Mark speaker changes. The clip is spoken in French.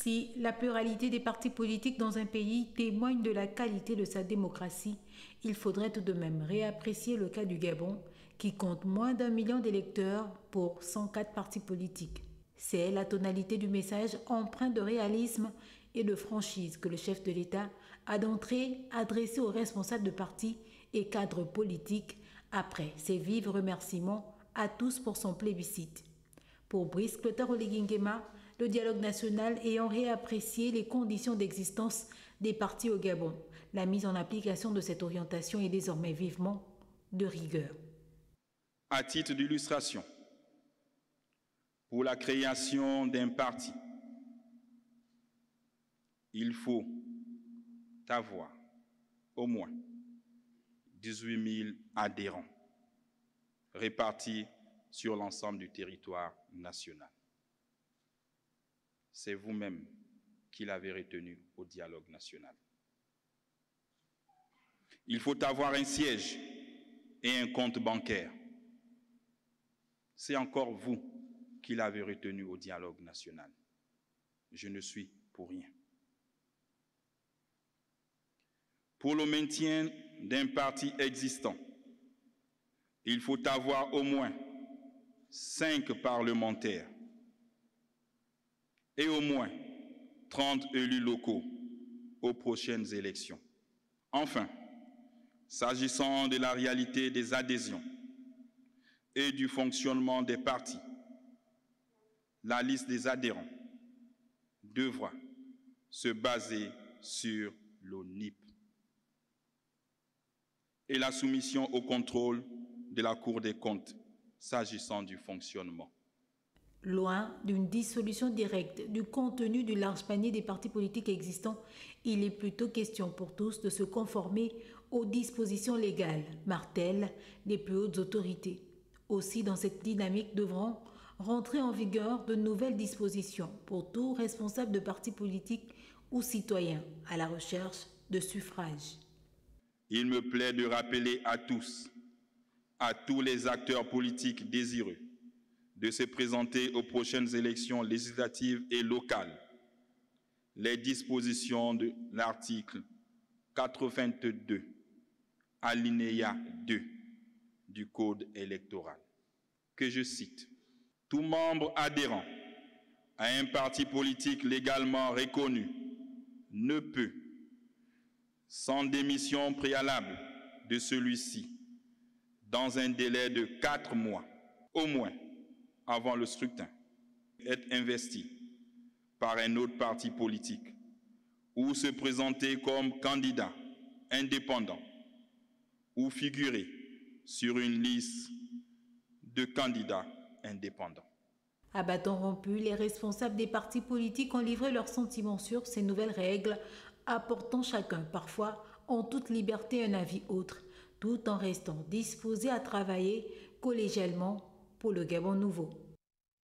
Speaker 1: Si la pluralité des partis politiques dans un pays témoigne de la qualité de sa démocratie, il faudrait tout de même réapprécier le cas du Gabon, qui compte moins d'1 million d'électeurs pour 104 partis politiques. C'est la tonalité du message empreint de réalisme et de franchise que le chef de l'État a d'entrée adressé aux responsables de partis et cadres politiques après ses vifs remerciements à tous pour son plébiscite. Pour Brice Clotaire-Oligui-Nguema, le dialogue national ayant réapprécié les conditions d'existence des partis au Gabon, la mise en application de cette orientation est désormais vivement de rigueur.
Speaker 2: À titre d'illustration, pour la création d'un parti, il faut avoir au moins 18 000 adhérents répartis sur l'ensemble du territoire national. C'est vous-même qui l'avez retenu au dialogue national. Il faut avoir un siège et un compte bancaire. C'est encore vous qui l'avez retenu au dialogue national. Je ne suis pour rien. Pour le maintien d'un parti existant, il faut avoir au moins 5 parlementaires et au moins 30 élus locaux aux prochaines élections. Enfin, s'agissant de la réalité des adhésions et du fonctionnement des partis, la liste des adhérents devra se baser sur l'ONIP et la soumission au contrôle de la Cour des comptes s'agissant du fonctionnement.
Speaker 1: Loin d'une dissolution directe du contenu du large panier des partis politiques existants, il est plutôt question pour tous de se conformer aux dispositions légales, martèlent les plus hautes autorités. Aussi, dans cette dynamique devront rentrer en vigueur de nouvelles dispositions pour tout responsable de parti politique ou citoyen à la recherche de suffrage.
Speaker 2: Il me plaît de rappeler à tous les acteurs politiques désireux de se présenter aux prochaines élections législatives et locales, les dispositions de l'article 82, alinéa 2 du Code électoral, que je cite. « Tout membre adhérent à un parti politique légalement reconnu ne peut, sans démission préalable de celui-ci, dans un délai de 4 mois, au moins, avant le scrutin, être investi par un autre parti politique ou se présenter comme candidat indépendant ou figurer sur une liste de candidats indépendants. »
Speaker 1: À bâton rompu, les responsables des partis politiques ont livré leurs sentiments sur ces nouvelles règles, apportant chacun, parfois, en toute liberté un avis autre, tout en restant disposés à travailler collégialement pour le Gabon nouveau.